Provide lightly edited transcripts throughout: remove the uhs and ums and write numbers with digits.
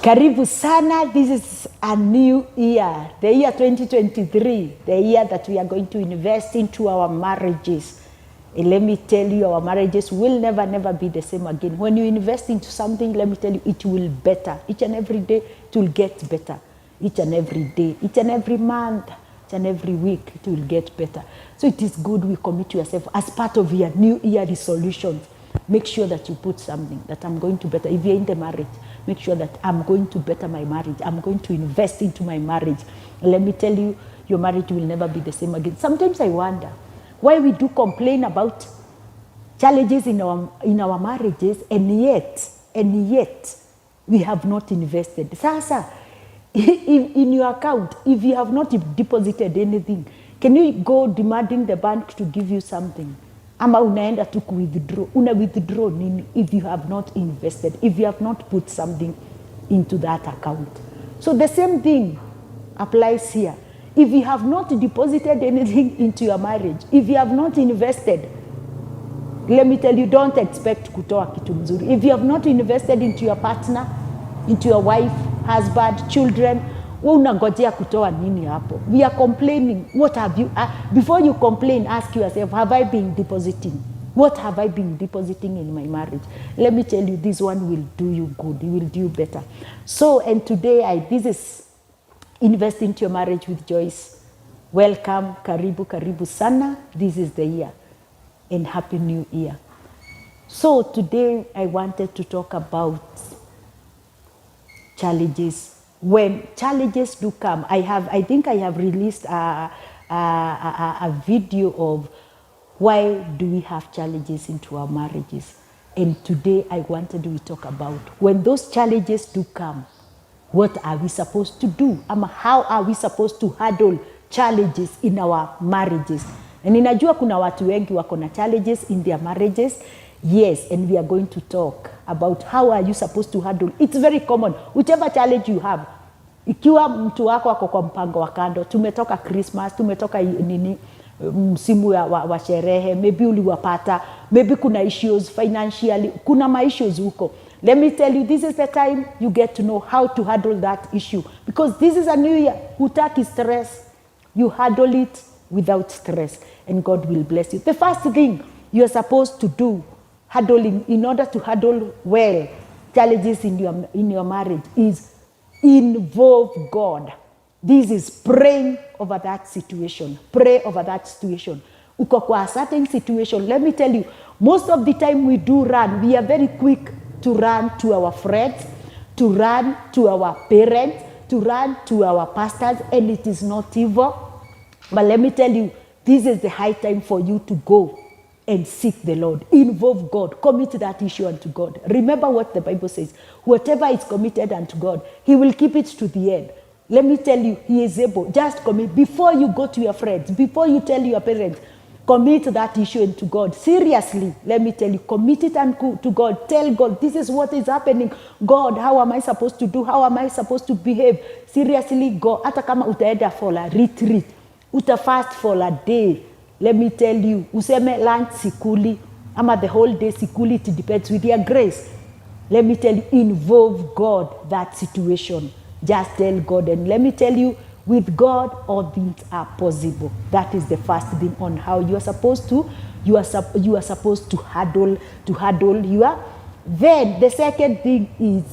Karibu sana. This is a new year, the year 2023, the year that we are going to invest into our marriages. And let me tell you, our marriages will never be the same again. When you invest into something, let me tell you, it will better. Each and every day, it will get better. Each and every day, each and every month, each and every week, it will get better. So it is good we commit yourself as part of your new year resolutions. Make sure that you put something that I'm going to better. If you're in the marriage, make sure that I'm going to better my marriage. I'm going to invest into my marriage. And let me tell you, your marriage will never be the same again. Sometimes I wonder why we do complain about challenges in our marriages, and yet we have not invested. Sasa, in your account, if you have not deposited anything, can you go demanding the bank to give you something? Ama unaenda tu withdraw. Una withdraw nini if you have not invested, if you have not put something into that account. So the same thing applies here. If you have not deposited anything into your marriage, if you have not invested, let me tell you, don't expect kutoa kitu mzuri. If you have not invested into your partner, into your wife, husband, children, unangojea kutoa nini hapo? We are complaining. What have you, before you complain, ask yourself, have I been depositing? What have I been depositing in my marriage? Let me tell you, this one will do you good. It will do you better. So, and today, this is Invest into Your Marriage with Joyce. Welcome, karibu sana. This is the year, and Happy New Year. So today, I wanted to talk about challenges. When challenges do come, I think I have released a video of why do we have challenges into our marriages. And today I wanted to talk about when those challenges do come, what are we supposed to do? How are we supposed to handle challenges in our marriages? And ninajua kuna watu wengi wako na challenges in their marriages. Yes, and we are going to talk about how are you supposed to handle. It's very common. Whichever challenge you have. Ikiwa mtu wako ako kwa mpango wa kando, tumetoka Christmas, tumetoka msimu wa sherehe, maybe uliwapata, maybe kuna issues financially, kuna ma issues huko. Let me tell you, this is the time you get to know how to handle that issue. Because this is a new year. Hutaki stress. You handle it without stress. And God will bless you. The first thing you are supposed to do, handling, in order to handle well challenges in your marriage, is involve God. This is praying over that situation. Pray over that situation. Uko kwa a certain situation, let me tell you, most of the time we do run. We are very quick to run to our friends, to run to our parents, to run to our pastors, and it is not evil. But let me tell you, this is the high time for you to go and seek the Lord. Involve God. Commit that issue unto God. Remember what the Bible says. Whatever is committed unto God, He will keep it to the end. Let me tell you, He is able. Just commit. Before you go to your friends, before you tell your parents, commit that issue unto God. Seriously, let me tell you, commit it unto God. Tell God, this is what is happening. God, how am I supposed to do? How am I supposed to behave? Seriously, go. Hata kama utaenda for a retreat, utafast for a day. Let me tell you, useme lunch sikuli, ama the whole day sikuli, it depends with your grace. Let me tell you, involve God that situation. Just tell God, and let me tell you, with God, all things are possible. That is the first thing on how you are supposed to, you are supposed to handle your. Then the second thing is,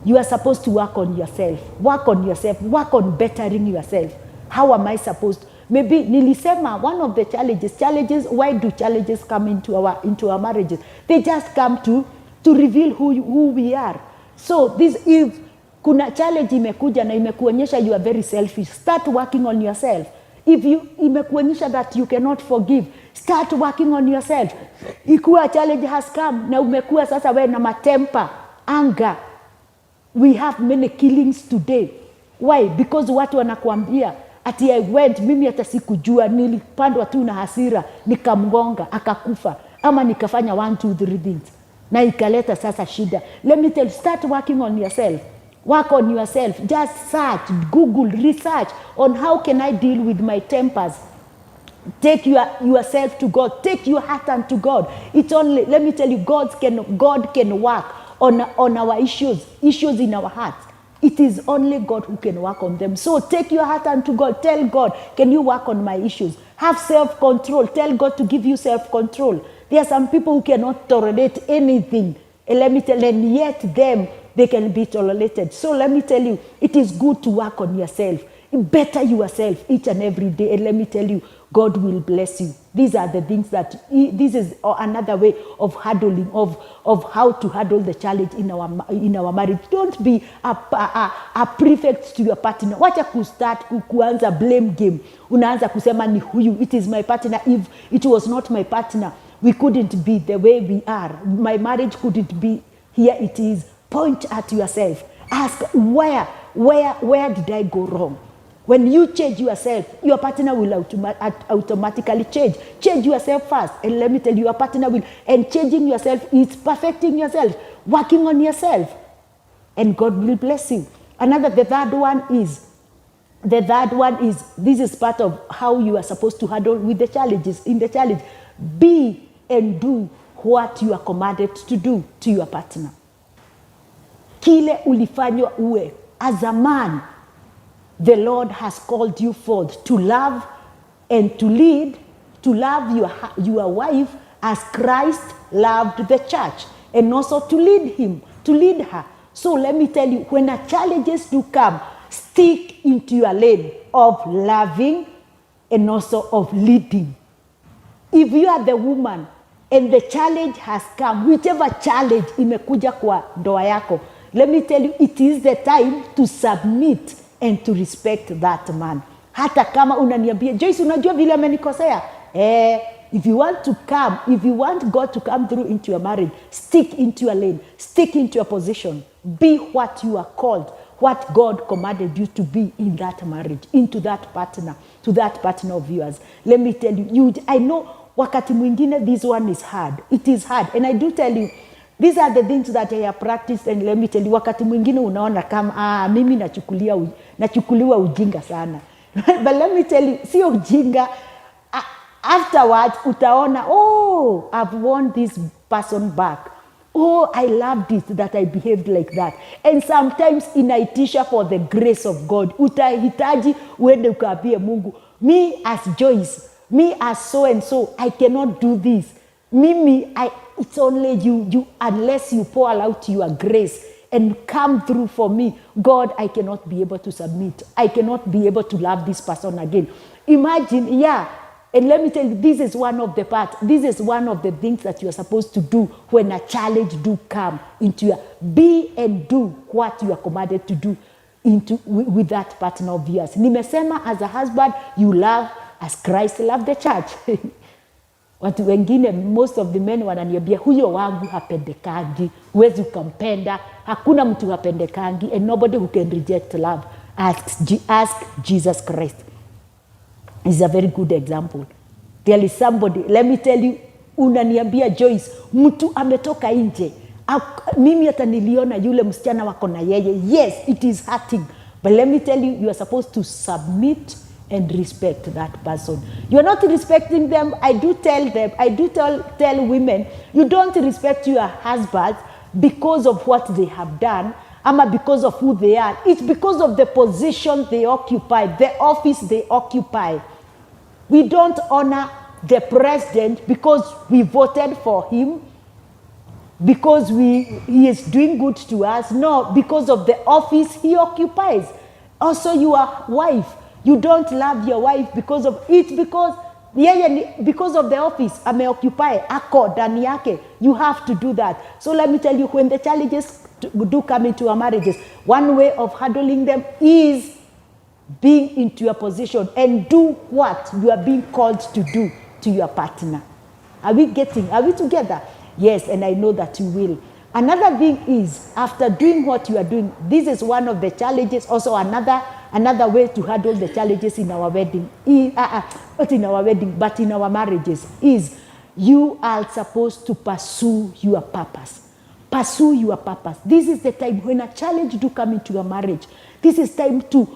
you are supposed to work on yourself. Work on bettering yourself. How am I supposed to? Maybe nilisema one of the challenges, why do challenges come into our marriages? They just come to reveal who we are. So this, if kuna challenge imekuja na imekuonyesha you are very selfish, start working on yourself. If imekuonyesha that you cannot forgive, start working on yourself. Ikiwa challenge has come na umekuwa sasa wewe na matemper, anger. We have many killings today. Why? Because watu wanakuambia ati I went, mimi hata sikujua, nilipandwa tu na hasira, nikamgonga, akakufa. Ama nikafanya 1, 2, 3 things. Na ikaleta sasa shida. Let me tell you, start working on yourself. Work on yourself. Just search, Google, research on how can I deal with my tempers. Take yourself to God. Take your heart unto God. It's only, let me tell you, God can work on our issues in our hearts. It is only God who can work on them. So take your heart unto God. Tell God, can you work on my issues? Have self-control. Tell God to give you self-control. There are some people who cannot tolerate anything. And let me tell you, and yet they can be tolerated. So let me tell you, it is good to work on yourself. Better yourself each and every day. And let me tell you, God will bless you. These are the things this is another way of handling, of how to handle the challenge in our marriage. Don't be a prefect to your partner. Wacha kuanza blame game. Unaanza kusema ni huyu. It is my partner. If it was not my partner, we couldn't be the way we are. My marriage couldn't be. Here it is. Point at yourself. Ask, where did I go wrong? When you change yourself, your partner will automatically change. Change yourself first. And let me tell you, your partner will. And changing yourself is perfecting yourself, working on yourself. And God will bless you. The third one is, this is part of how you are supposed to handle with the challenges. In the challenge, be and do what you are commanded to do to your partner. Kile ulifanywa uwe. As a man, the Lord has called you forth to love and to lead, to love your wife as Christ loved the church, and also to lead her. So let me tell you, when challenges do come, stick into your lane of loving and also of leading. If you are the woman and the challenge has come, whichever challenge imekuja kwa ndoa yako, let me tell you, it is the time to submit and to respect that man. Hata kama unaniambia, Joyce, unajua vile amenikosea. If you want God to come through into your marriage, stick into your lane, stick into your position. Be what you are called, what God commanded you to be in that marriage, into that partner, to that partner of yours. Let me tell you, I know wakati mwingine this one is hard. It is hard. And I do tell you, these are the things that I have practiced, and let me tell you, wakati mwingine unaona kama mimi nachukuliwa ujinga sana. But let me tell you, sio ujinga. Afterwards utaona, I've won this person back. I loved it that I behaved like that. And sometimes inaitisha for the grace of God. Utahitaji uende ukaambie Mungu, me as Joyce, me as so and so, I cannot do this. It's only you, unless you pour out your grace and come through for me. God, I cannot be able to submit. I cannot be able to love this person again. Imagine, and let me tell you, this is one of the parts. This is one of the things that you are supposed to do when a challenge do come into your. Be and do what you are commanded to do with that partner of yours. Nimesema, as a husband, you love as Christ loved the church. Watu wengine, most of the men wananiambia, huyo wangu hapendekangi, huwezi ukampenda, hakuna mtu hapendekangi, and nobody who can reject love. Ask Jesus Christ. Is a very good example. There is somebody, let me tell you, unaniambia Joyce, mtu ametoka nje. Mimi hata niliona yule msichana wako na yeye. Yes, it is hurting. But let me tell you, you are supposed to submit and respect that person. You are not respecting them. I do tell women, you don't respect your husbands because of what they have done, ama because of who they are. It's because of the position they occupy, the office they occupy. We don't honor the president because we voted for him, because he is doing good to us. No, because of the office he occupies. Also, your wife. You don't love your wife because of the office ameoccupy ako ndani yake. You have to do that. So let me tell you, when the challenges do come into our marriages, one way of handling them is being into your position and do what you are being called to do to your partner. Are we together? Yes, and I know that you will. Another thing is, after doing what you are doing, this is one of the challenges. Also another way to handle the challenges in our wedding, not in our wedding, but in our marriages, is you are supposed to pursue your purpose. Pursue your purpose. This is the time when a challenge do come into your marriage. This is time to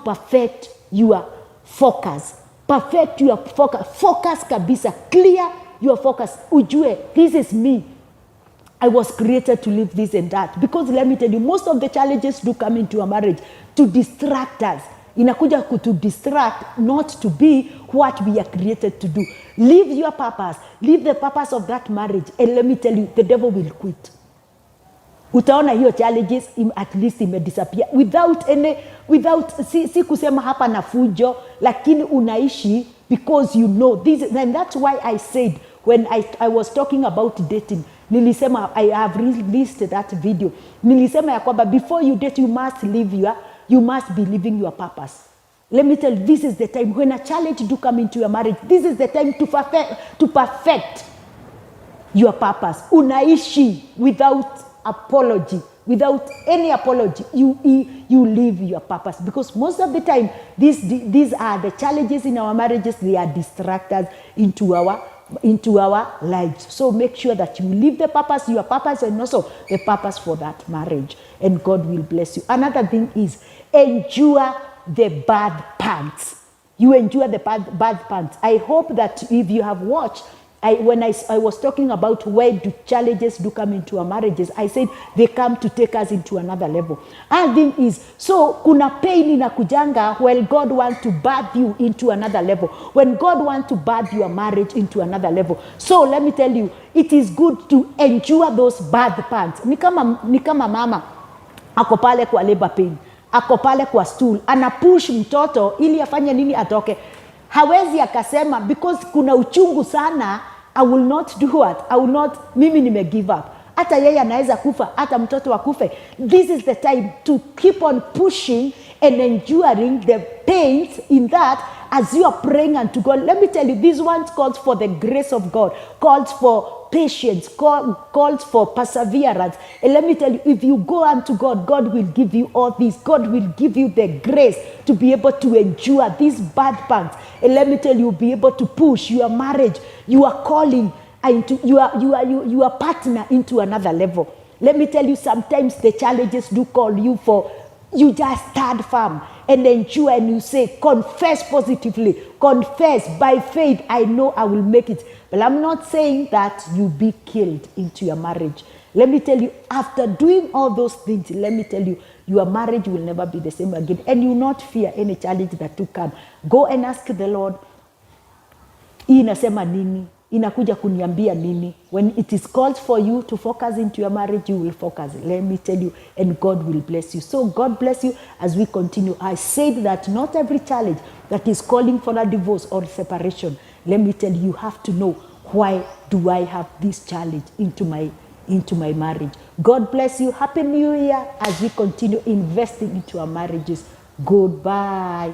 perfect your focus. Perfect your focus. Focus kabisa. Clear your focus. Ujue, this is me. I was created to live this and that. Because let me tell you, most of the challenges do come into a marriage to distract us. Inakuja to distract, not to be what we are created to do. Live your purpose. Live the purpose of that marriage. And let me tell you, the devil will quit. Utaona hiyo challenges at least disappear without si kusema hapa na fujo, lakini unaishi because you know this. And that's why I said when I was talking about dating, nilisema I have released that video. Nilisema ya kwamba before you date you must be living your purpose. Let me tell you, this is the time when a challenge do come into your marriage. This is the time to perfect your purpose. Unaishi without apology, without any apology. You live your purpose, because most of the time these are the challenges in our marriages. They are distractors into our lives. So make sure that you live the purpose, your purpose, and also the purpose for that marriage, and God will bless you. Another thing is endure the bad pants. You endure the bad pants. I hope that if you have watched, when I was talking about where do challenges do come into our marriages, I said they come to take us into another level. And thing is, so kuna pain inakujanga when God wants to birth you into another level. When God wants to birth your marriage into another level. So let me tell you, it is good to endure those bad pants. Ni kama mama ako pale kwa labor pain, ako pale kwa stool, anapush mtoto ili afanye nini atoke. Hawezi akasema because kuna uchungu sana, I will not do what? I will not, mimi nime give up. Hata yeye anaweza kufa, hata mtoto akufe. This is the time to keep on pushing and enduring the pains in that as you are praying unto God. Let me tell you, this one calls for the grace of God, calls for patience, calls for perseverance. And let me tell you, if you go unto God, God will give you all this. God will give you the grace to be able to endure these bad parts. And let me tell you, you'll be able to push your marriage, your calling, into your partner into another level. Let me tell you, sometimes the challenges do call you for, you just stand firm and endure, and you say, confess positively, confess by faith, I know I will make it. But I'm not saying that you be killed into your marriage. Let me tell you, after doing all those things, let me tell you, your marriage will never be the same again, and you will not fear any challenge that will come. Go and ask the Lord, hii inasema nini? Inakuja kuniambia nini? When it is called for you to focus into your marriage, you will focus. Let me tell you, and God will bless you. So God bless you as we continue. I said that not every challenge that is calling for a divorce or separation, let me tell you, you have to know, why do I have this challenge into my marriage? God bless you. Happy New Year as we continue investing into our marriages. Goodbye.